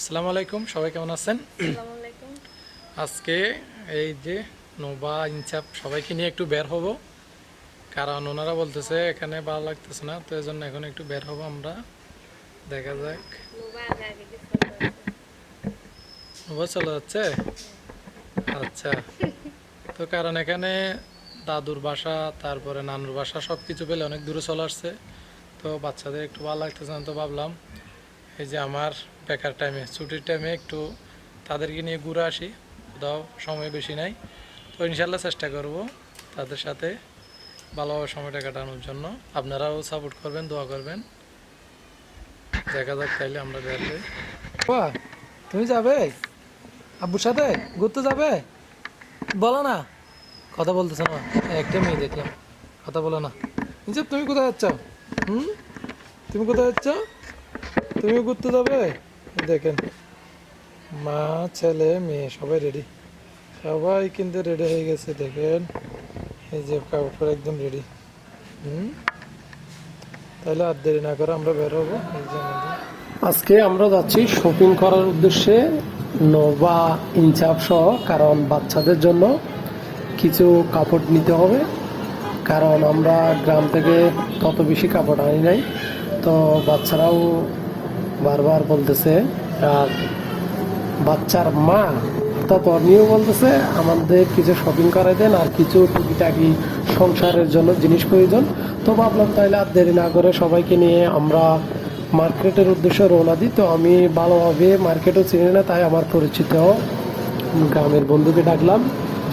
আসসালামু আলাইকুম, সবাই কেমন আছেন? আসসালামু আলাইকুম। আজকে এই যে নোভা ইনচাপ সবাইকে নিয়ে একটু বের হব, কারণ ওনারা বলতেছে এখানে ভালো লাগতেছে না, তো এই জন্য এখন একটু বের হব আমরা। দেখা যাক। নোভা আগে আগে দিয়ে চলে যাচ্ছে। নোভা চলে যাচ্ছে। আচ্ছা, তো কারণ এখানে দাদুর বাসা, তারপরে নানুর বাসা সব কিছু পেলে অনেক দূরে চলে আসছে, তো বাচ্চাদের একটু ভালো লাগতেছে না, তো ভাবলাম এই যে আমার বেকার টাইমে, ছুটির টাইমে একটু তাদেরকে নিয়ে ঘুরে আসি। কোথাও সময় বেশি নাই, তো ইনশাল্লাহ চেষ্টা করব তাদের সাথে ভালোভাবে সময়টা কাটানোর জন্য। আপনারাও সাপোর্ট করবেন, দোয়া করবেন। দেখা যাক তাইলে আমরা বের হই। বাবা, তুমি যাবে আব্বুর সাথে ঘুরতে যাবে? বলো না, কথা বলতেছে না। একটা মেয়ে দেখলাম, কথা বলো না। নিচে তুমি কোথায় যাচ্ছ? হুম, তুমি কোথায় যাচ্ছ? তুমি ঘুরতে যাবে? দেখেন, মা ছেলে মেয়ে সবাই রেডি, সবাই কিন্তু রেডি হয়ে গেছে। দেখেন এই যে কাপড় একদম রেডি। হুম, তাহলে আর দেরি না করে আমরা বের হবো। এই যে আজকে আমরা যাচ্ছি শপিং করার উদ্দেশ্যে নোভা ইনচাপ সহ, কারণ বাচ্চাদের জন্য কিছু কাপড় নিতে হবে। কারণ আমরা গ্রাম থেকে তত বেশি কাপড় আনি নাই, তো বাচ্চারাও বারবার বলতেছে। আর বাচ্চার মা অর্থাৎ অর্নিও বলতেছে আমাদের কিছু শপিং করাই দেন, আর কিছু টুকিটাকি সংসারের জন্য জিনিস প্রয়োজন। তো ভাবলাম তাইলে আর দেরি না করে সবাইকে নিয়ে আমরা মার্কেটের উদ্দেশ্যে রওনা দিই। তো আমি ভালোভাবে মার্কেটও চিনি না, তাই আমার পরিচিত গ্রামের বন্ধুকে ডাকলাম,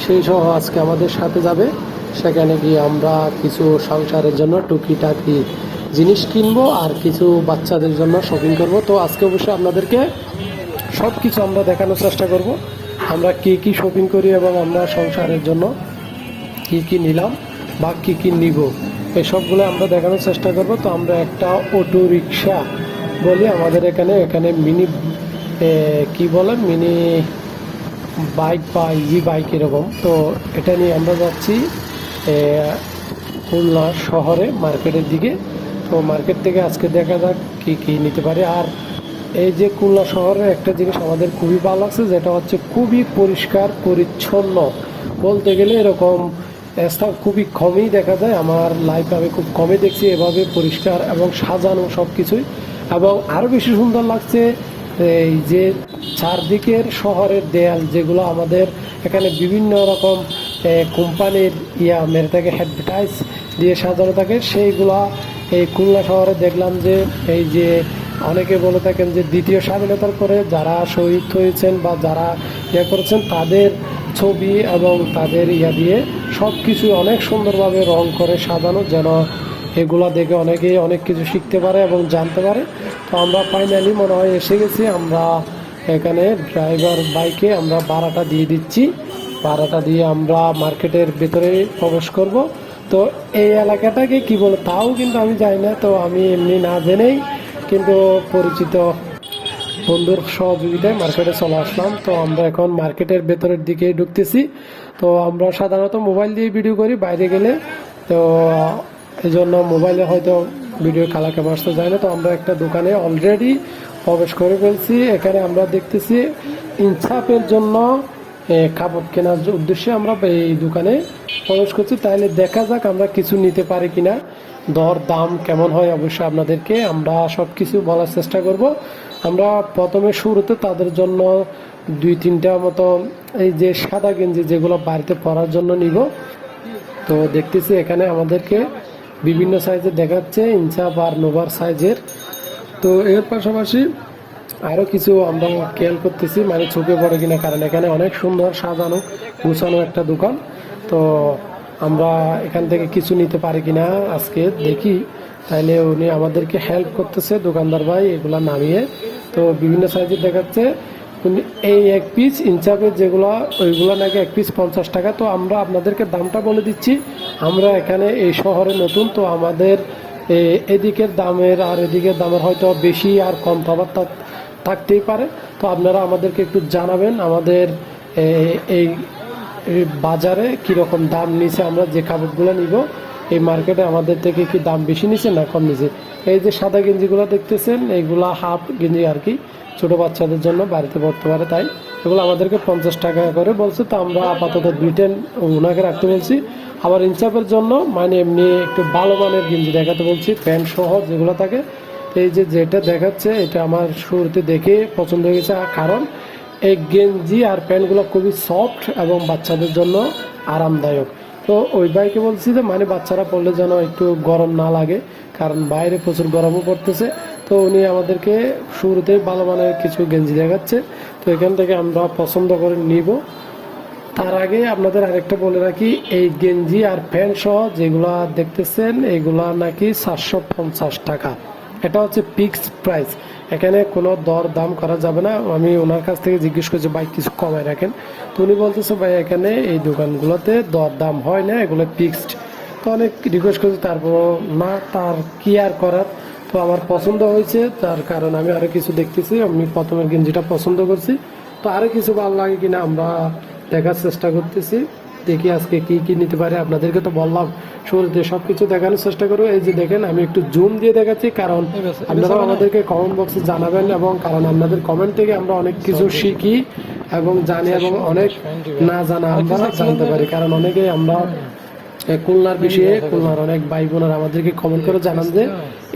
সেই সহ আজকে আমাদের সাথে যাবে। সেখানে গিয়ে আমরা কিছু সংসারের জন্য টুকিটাকি জিনিস কিনবো আর কিছু বাচ্চাদের জন্য শপিং করব। তো আজকে অবশ্যই আপনাদেরকে সব কিছু আমরা দেখানোর চেষ্টা করব, আমরা কি কি শপিং করি এবং আমরা সংসারের জন্য কি কি নিলাম বা কি কি নিব, এসবগুলো আমরা দেখানোর চেষ্টা করব। তো আমরা একটা অটো রিক্সা বলি আমাদের এখানে, এখানে মিনি কি বলে মিনি বাইক বা ই বাইক এরকম, তো এটা নিয়ে আমরা যাচ্ছি খুলনা শহরে মার্কেটের দিকে। তো মার্কেট থেকে আজকে দেখা যাক কী কী নিতে পারি। আর এই যে খুলনা শহরের একটা জিনিস আমাদের খুবই ভালো লাগছে, যেটা হচ্ছে খুবই পরিষ্কার পরিচ্ছন্ন। বলতে গেলে এরকম স্থান খুবই কমই দেখা যায়, আমার লাইফে আমি খুব কমই দেখছি এভাবে পরিষ্কার এবং সাজানো সব কিছুই। এবং আরও বেশি সুন্দর লাগছে এই যে চারদিকের শহরের দেয়াল, যেগুলো আমাদের এখানে বিভিন্ন রকম কোম্পানির মেরে থাকে, অ্যাডভার্টাইজ দিয়ে সাজানো থাকে, সেইগুলা এই খুলনা শহরে দেখলাম। যে এই যে অনেকে বলে থাকেন যে দ্বিতীয় স্বাধীনতার পরে যারা শহীদ হয়েছেন বা যারা করেছেন তাদের ছবি এবং তাদের দিয়ে সব কিছু অনেক সুন্দরভাবে রং করে সাজানো, যেন এগুলা দেখে অনেকেই অনেক কিছু শিখতে পারে এবং জানতে পারে। তো আমরা ফাইনালি মনে হয় এসে গেছি। আমরা এখানে ড্রাইভার বাইকে আমরা ভাড়াটা দিয়ে দিচ্ছি, ভাড়াটা দিয়ে আমরা মার্কেটের ভেতরে প্রবেশ করব। তো এই এলাকাটাকে কি বলে তাও কিন্তু আমি জানি না, তো আমি এমনি না জেনেই কিন্তু পরিচিত বন্ধুর সহযোগিতায় মার্কেটে চলে আসলাম। তো আমরা এখন মার্কেটের ভেতরের দিকে ঢুকতেছি। তো আমরা সাধারণত মোবাইল দিয়ে ভিডিও করি বাইরে গেলে, তো এই জন্য মোবাইলে হয়তো ভিডিও কালার ক্যামেরা তো যায় না। তো আমরা একটা দোকানে অলরেডি প্রবেশ করে ফেলছি। এখানে আমরা দেখতেছি ইনসাফের জন্য কাপড় কেনার উদ্দেশ্যে আমরা এই দোকানে প্রবেশ করছি। তাইলে দেখা যাক আমরা কিছু নিতে পারি কিনা, দর দাম কেমন হয় অবশ্যই আপনাদেরকে আমরা সব কিছু বলার চেষ্টা করব। আমরা প্রথমে শুরুতে তাদের জন্য 2-3টা মতো এই যে সাদা গেঞ্জি যেগুলো বাড়িতে পরার জন্য নিব। তো দেখতেছি এখানে আমাদেরকে বিভিন্ন সাইজের দেখাচ্ছে, ইনচাপ আর নোভার সাইজের। তো এর পাশাপাশি আরও কিছু আমরা খেয়াল করতেছি, মানে চোখে পড়ে কিনা, কারণ এখানে অনেক সুন্দর সাজানো গুছানো একটা দোকান। তো আমরা এখান থেকে কিছু নিতে পারি কিনা আজকে দেখি। তাইলে উনি আমাদেরকে হেল্প করতেছে দোকানদার ভাই এগুলা নামিয়ে। তো বিভিন্ন সাইজের দেখাচ্ছে, উনি এই এক পিস ইনচাপের যেগুলো ওইগুলো নাকি এক পিস 50 টাকা। তো আমরা আপনাদেরকে দামটা বলে দিচ্ছি, আমরা এখানে এই শহরে নতুন, তো আমাদের এদিকের দামের আর এদিকের দামের হয়তো বেশি আর কম তফাৎ থাকতেই পারে। তো আপনারা আমাদেরকে একটু জানাবেন আমাদের এই বাজারে কীরকম দাম নিচে আমরা যে কাপড়গুলো নিব এই মার্কেটে আমাদের থেকে কি দাম বেশি নিছে না কম নিছে। এই যে সাদা গেঞ্জিগুলো দেখতেছেন, এইগুলা হাফ গেঞ্জি আর কি, ছোটো বাচ্চাদের জন্য বাড়িতে পড়তে পারে, তাই এগুলো আমাদেরকে 50 টাকা করে বলছে। তো আমরা আপাতত 2টা ওনাকে রাখতে বলছি। আবার ইনসাফের জন্য মানে এমনি একটু ভালো মানের গেঞ্জি দেখাতে বলছি, প্যান্ট সহ যেগুলো থাকে। এই যে যেটা দেখাচ্ছে এটা আমার শুরুতে দেখে পছন্দ হয়ে গেছে, কারণ এই গেঞ্জি আর প্যান্টগুলো খুবই সফট এবং বাচ্চাদের জন্য আরামদায়ক। তো ওই ভাইকে বলছি যে মানে বাচ্চারা পড়লে যেন একটু গরম না লাগে, কারণ বাইরে প্রচুর গরমও পড়তেছে। তো উনি আমাদেরকে শুরুতেই ভালো মানের কিছু গেঞ্জি দেখাচ্ছে, তো এখান থেকে আমরা পছন্দ করে নিব। তার আগে আপনাদের আরেকটা বলে রাখি, এই গেঞ্জি আর প্যান্ট সহ যেগুলা দেখতেছেন এগুলা নাকি 750 টাকা। এটা হচ্ছে ফিক্সড প্রাইস, এখানে কোনো দর দাম করা যাবে না। আমি ওনার কাছ থেকে জিজ্ঞেস করছি ভাই কিছু কমায় রাখেন, তো উনি বলতেছে ভাই এখানে এই দোকানগুলোতে দর দাম হয় না, এগুলো ফিক্সড। তো অনেক রিকোয়েস্ট করছি, তারপর না তার কি আর করার। তো আমার পছন্দ হয়েছে, তার কারণ আমি আরও কিছু দেখতেছি। আমি প্রথমের গেঞ্জিটা পছন্দ করছি, তো আরও কিছু ভালো লাগে কিনা আমরা দেখার চেষ্টা করতেছি। দেখি আজকে কি কি নিতে পারে। আপনাদেরকে তো বললাম শুরুতে সব কিছু দেখানোর চেষ্টা করবো। এই যে দেখেন আমি একটু জুম দিয়ে দেখাচ্ছি, কারণ আপনারা আমাদেরকে কমেন্ট বক্সে জানাবেন, এবং কারণ আপনাদের কমেন্ট থেকে আমরা অনেক কিছু শিখি এবং জানি, এবং অনেক না জানা আমরা জানতে পারি। কারণ অনেকেই আমরা খুলনার বিষয়ে, খুলনার অনেক ভাই বোনেরা আমাদেরকে কমেন্ট করে জানান যে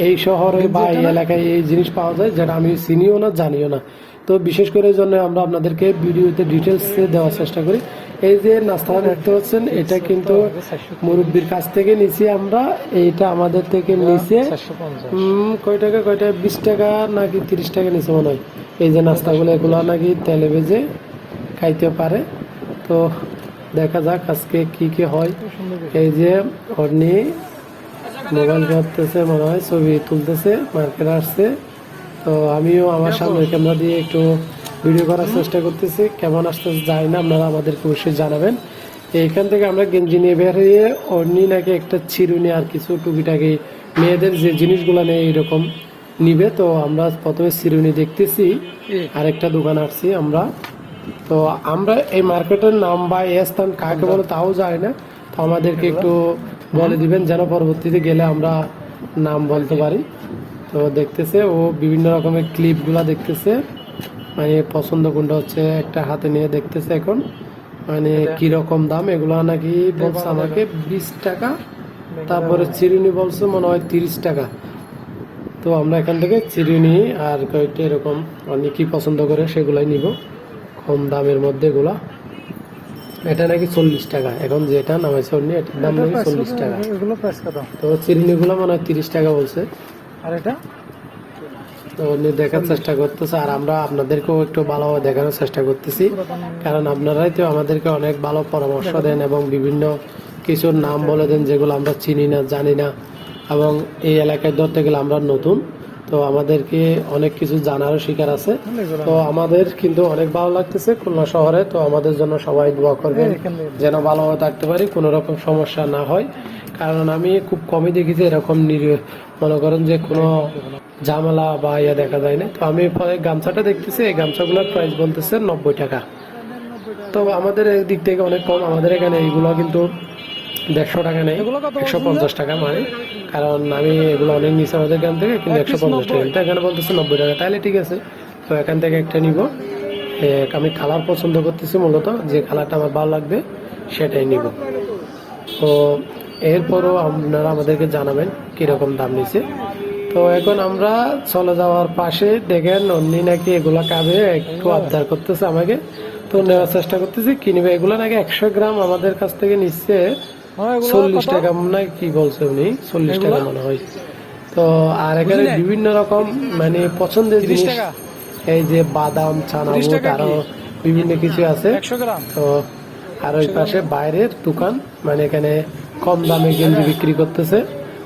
এই শহরে বা এই এলাকায় এই জিনিস পাওয়া যায় যেটা আমি চিনিও না জানিও না। তো বিশেষ করে এই জন্য আমরা আপনাদেরকে ভিডিওতে ডিটেলস দেওয়ার চেষ্টা করি। এই যে নাস্তা দেখতে পাচ্ছেন এটা কিন্তু মুরব্বীর কাছ থেকে নিছি আমরা। এইটা আমাদের থেকে নিচে কয় টাকা 20 টাকা নাকি 30 টাকা নিচে মনে হয়। এই যে নাস্তাগুলো এগুলো নাকি তেলে ভেজে খাইতে পারে। তো দেখা যাক আজকে কি কি হয়। এই যে অর্নি মোবাইল করতেছে, মনে হয় ছবি তুলতেছে, মার্কেট আসছে। তো আমিও আমার সামনে ক্যামেরা দিয়ে একটু ভিডিও করার চেষ্টা করতেছি, কেমন আসতেছে যায় না আপনারা আমাদেরকে অবশ্যই জানাবেন। এইখান থেকে আমরা গেঞ্জি নিয়ে বের হয়ে অর্নি নাকি একটা চিরুনি আর কিছু টুকিটাকি মেয়েদের যে জিনিসগুলো নেই এইরকম নিবে। তো আমরা প্রথমে চিরুনি দেখতেছি, আরেকটা দোকান আসছি আমরা। তো আমরা এই মার্কেটের নাম বা এই স্থান কাকে বলে তাও যায় না, তো আমাদেরকে একটু বলে দিবেন যেন পরবর্তীতে গেলে আমরা নাম বলতে পারি। তো দেখতেছে ও বিভিন্ন রকমের ক্লিপগুলা দেখতেছে, মানে পছন্দ কোনটা হচ্ছে একটা হাতে নিয়ে দেখতেছে এখন, মানে কিরকম দাম। এগুলো নাকি বলছে আমাকে 20 টাকা, তারপরে চিরুনি বলছে মনে হয় 30 টাকা। তো আমরা এখান থেকে চিরুনি আর কয়েকটা এরকম অনেক কি পছন্দ করে সেগুলাই নিব কম দামের মধ্যে। এগুলা এটা নাকি 40 টাকা, এখন যেটা নামাইছে অন্য এটার দাম নাকি 40 টাকা। তো চিরুনিগুলো মনে হয় 30 টাকা বলছে। আর এটা তো উনি দেখার চেষ্টা করতেছে, আর আমরা আপনাদেরকেও একটু ভালোভাবে দেখানোর চেষ্টা করতেছি, কারণ আপনারাই তো আমাদেরকে অনেক ভালো পরামর্শ দেন এবং বিভিন্ন কিছুর নাম বলে দেন যেগুলো আমরা চিনি না জানি না, এবং এই এলাকায় ধরতে গেলে আমরা নতুন, তো আমাদেরকে অনেক কিছু জানারও শিকার আছে। তো আমাদের কিন্তু অনেক ভালো লাগতেছে খুলনা শহরে। তো আমাদের জন্য সবাই দোয়া করবেন যেন ভালোভাবে থাকতে পারি, কোনো রকম সমস্যা না হয়। কারণ আমি খুব কমই দেখি যে এরকম মনে করেন যে কোনো ঝামেলা বা ইয়া দেখা যায় না। তো আমি পরে গামছাটা দেখতেছি, এই গামছাগুলোর প্রাইস বলতেছে 90 টাকা। তো আমাদের এই দিক থেকে অনেক কম। আমাদের এখানে এইগুলো কিন্তু 150 টাকা নেই, 150 টাকা মানে, কারণ আমি এগুলো অনেক নিচে আমাদের এখান থেকে, কিন্তু 150 টাকা, কিন্তু এখানে বলতেছে 90 টাকা। তাহলে ঠিক আছে, তো এখান থেকে একটা নিব। আমি কালার পছন্দ করতেছি, মূলত যে কালারটা আমার ভালো লাগবে সেটাই নিব। তো এরপরও আপনারা আমাদেরকে জানাবেন কীরকম দাম নিছে। তো এখন আমরা চলে যাওয়ার পাশে দেখেন অন্যি নাকি এগুলা খাবে, একটু আবদার করতেছে আমাকে, তো নেওয়ার চেষ্টা করতেছি কিনবে। এগুলো নাকি 100 গ্রাম আমাদের কাছ থেকে নিচ্ছে 40 টাকা না কি বলছে উনি, 40 টাকা মনে হয়। তো আর এখানে বিভিন্ন রকম মানে পছন্দের জিনিস, এই যে বাদাম, ছানা, বুট, আরো বিভিন্ন কিছু আছে। তো আর ওই পাশে বাইরের দোকান, মানে এখানে কম দামে গেঞ্জি বিক্রি করতেছে।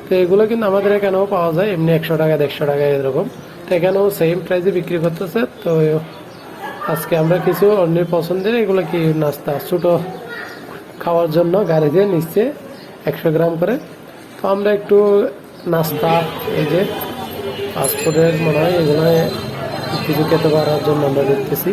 তো এগুলো কিন্তু আমাদের এখানেও পাওয়া যায়, এমনি 100 টাকা 150 টাকা এরকম। তো এখানেও সেম প্রাইসে বিক্রি করতেছে। তো আজকে আমরা কিছু অন্যের পছন্দের এগুলো কি নাস্তা ছোটো খাওয়ার জন্য গাড়ি দিয়ে নিচ্ছে 100 গ্রাম করে। তো আমরা একটু নাস্তা, এই যে ফাস্টফুডের মনে হয় এগুলো কিছু খেতে পারার জন্য আমরা দেখতেছি।